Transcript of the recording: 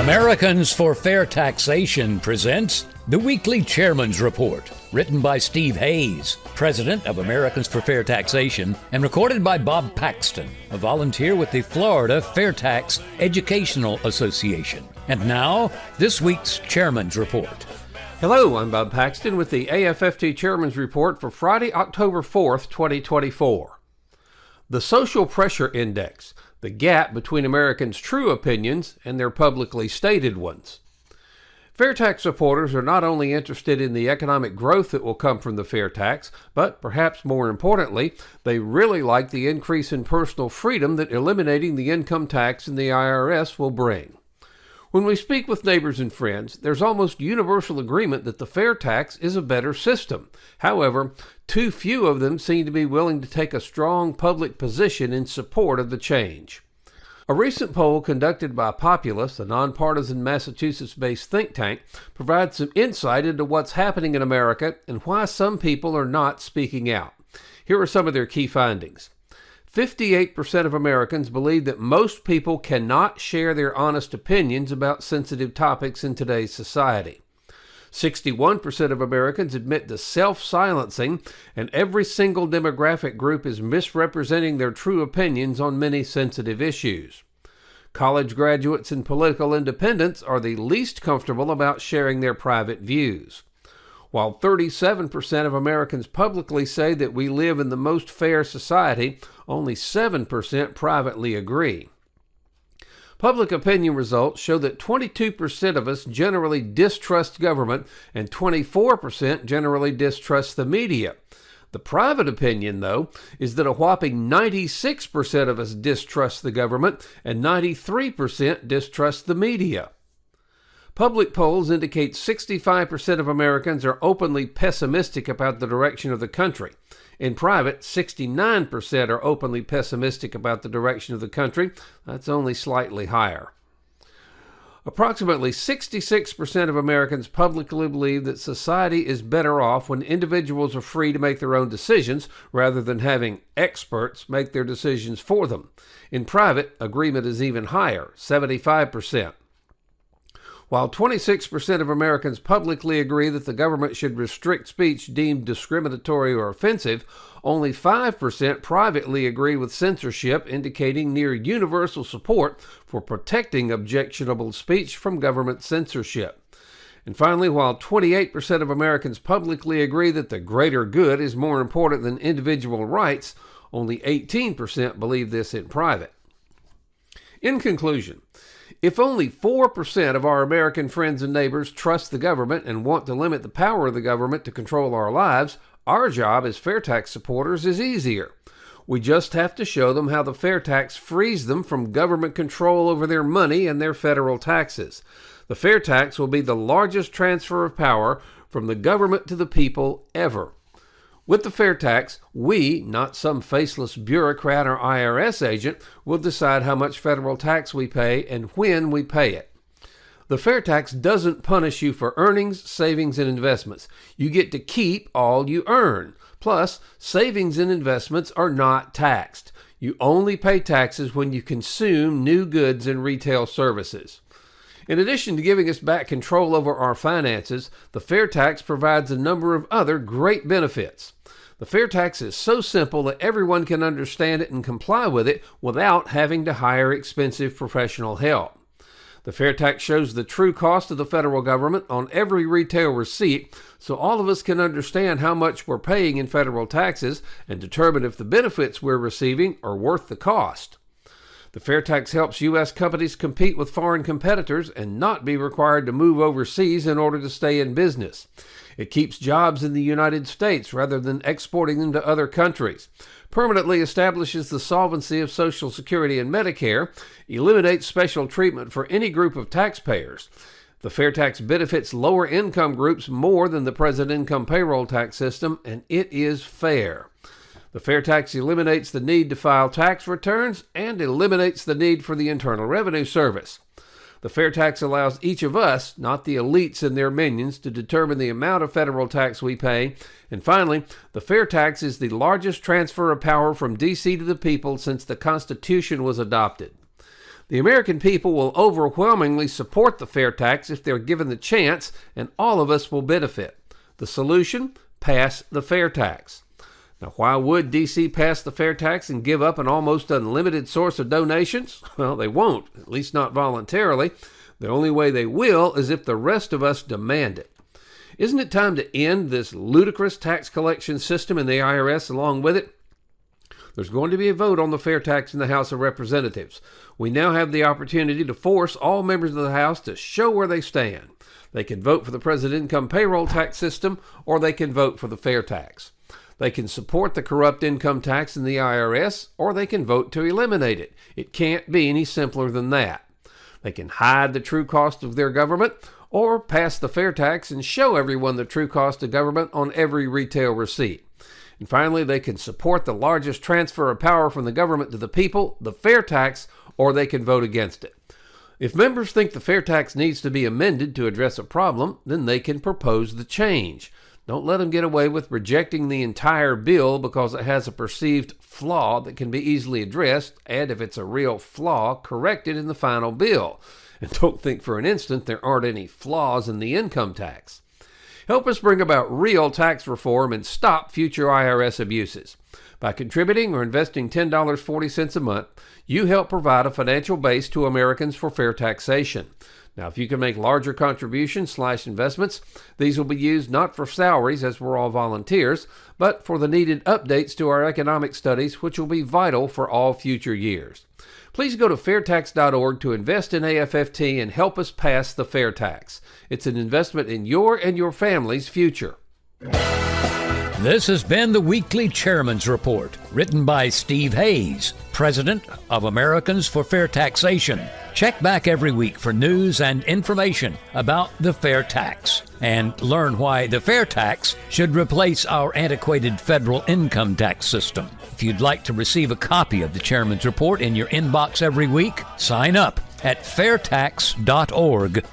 Americans for Fair Taxation presents the Weekly Chairman's Report, written by Steve Hayes, president of Americans for Fair Taxation, and recorded by Bob Paxton, a volunteer with the Florida FAIRtax Educational Association. And now, this week's Chairman's Report. Hello, I'm Bob Paxton with the AFFT Chairman's Report for Friday, October 4th, 2024. The Social Pressure Index, the gap between Americans' true opinions and their publicly stated ones. FAIRtax supporters are not only interested in the economic growth that will come from the fair tax, but perhaps more importantly, they really like the increase in personal freedom that eliminating the income tax and the IRS will bring. When we speak with neighbors and friends, there's almost universal agreement that the fair tax is a better system. However, too few of them seem to be willing to take a strong public position in support of the change. A recent poll conducted by Populous, a nonpartisan Massachusetts-based think tank, provides some insight into what's happening in America and why some people are not speaking out. Here are some of their key findings. 58% of Americans believe that most people cannot share their honest opinions about sensitive topics in today's society. 61% of Americans admit to self-silencing, and every single demographic group is misrepresenting their true opinions on many sensitive issues. College graduates and political independents are the least comfortable about sharing their private views. While 37% of Americans publicly say that we live in the most fair society, only 7% privately agree. Public opinion results show that 22% of us generally distrust government and 24% generally distrust the media. The private opinion, though, is that a whopping 96% of us distrust the government and 93% distrust the media. Public polls indicate 65% of Americans are openly pessimistic about the direction of the country. In private, 69% are openly pessimistic about the direction of the country. That's only slightly higher. Approximately 66% of Americans publicly believe that society is better off when individuals are free to make their own decisions rather than having experts make their decisions for them. In private, agreement is even higher, 75%. While 26% of Americans publicly agree that the government should restrict speech deemed discriminatory or offensive, only 5% privately agree with censorship, indicating near universal support for protecting objectionable speech from government censorship. And finally, while 28% of Americans publicly agree that the greater good is more important than individual rights, only 18% believe this in private. In conclusion, if only 4% of our American friends and neighbors trust the government and want to limit the power of the government to control our lives, our job as fair tax supporters is easier. We just have to show them how the fair tax frees them from government control over their money and their federal taxes. The fair tax will be the largest transfer of power from the government to the people ever. With the fair tax, we, not some faceless bureaucrat or IRS agent, will decide how much federal tax we pay and when we pay it. The fair tax doesn't punish you for earnings, savings, and investments. You get to keep all you earn. Plus, savings and investments are not taxed. You only pay taxes when you consume new goods and retail services. In addition to giving us back control over our finances, the fair tax provides a number of other great benefits. The fair tax is so simple that everyone can understand it and comply with it without having to hire expensive professional help. The fair tax shows the true cost of the federal government on every retail receipt, so all of us can understand how much we're paying in federal taxes and determine if the benefits we're receiving are worth the cost. The fair tax helps U.S. companies compete with foreign competitors and not be required to move overseas in order to stay in business. It keeps jobs in the United States rather than exporting them to other countries, permanently establishes the solvency of Social Security and Medicare, eliminates special treatment for any group of taxpayers. The fair tax benefits lower income groups more than the present income payroll tax system, and it is fair. The fair tax eliminates the need to file tax returns and eliminates the need for the Internal Revenue Service. The fair tax allows each of us, not the elites and their minions, to determine the amount of federal tax we pay. And finally, the fair tax is the largest transfer of power from D.C. to the people since the Constitution was adopted. The American people will overwhelmingly support the fair tax if they're given the chance, and all of us will benefit. The solution? Pass the fair tax. Now, why would D.C. pass the fair tax and give up an almost unlimited source of donations? Well, they won't, at least not voluntarily. The only way they will is if the rest of us demand it. Isn't it time to end this ludicrous tax collection system and the IRS along with it? There's going to be a vote on the fair tax in the House of Representatives. We now have the opportunity to force all members of the House to show where they stand. They can vote for the president income payroll tax system, or they can vote for the fair tax. They can support the corrupt income tax in the IRS, or they can vote to eliminate it. It can't be any simpler than that. They can hide the true cost of their government, or pass the fair tax and show everyone the true cost of government on every retail receipt. And finally, they can support the largest transfer of power from the government to the people, the fair tax, or they can vote against it. If members think the fair tax needs to be amended to address a problem, then they can propose the change. Don't let them get away with rejecting the entire bill because it has a perceived flaw that can be easily addressed, and if it's a real flaw, corrected in the final bill. And don't think for an instant there aren't any flaws in the income tax. Help us bring about real tax reform and stop future IRS abuses. By contributing or investing $10.40 a month, you help provide a financial base to Americans for fair taxation. Now, if you can make larger contributions/investments, these will be used not for salaries, as we're all volunteers, but for the needed updates to our economic studies, which will be vital for all future years. Please go to FAIRtax.org to invest in AFFT and help us pass the fair tax. It's an investment in your and your family's future. This has been the Weekly Chairman's Report, written by Steve Hayes, President of Americans for Fair Taxation. Check back every week for news and information about the fair tax, and learn why the fair tax should replace our antiquated federal income tax system. If you'd like to receive a copy of the Chairman's Report in your inbox every week, sign up at FAIRtax.org.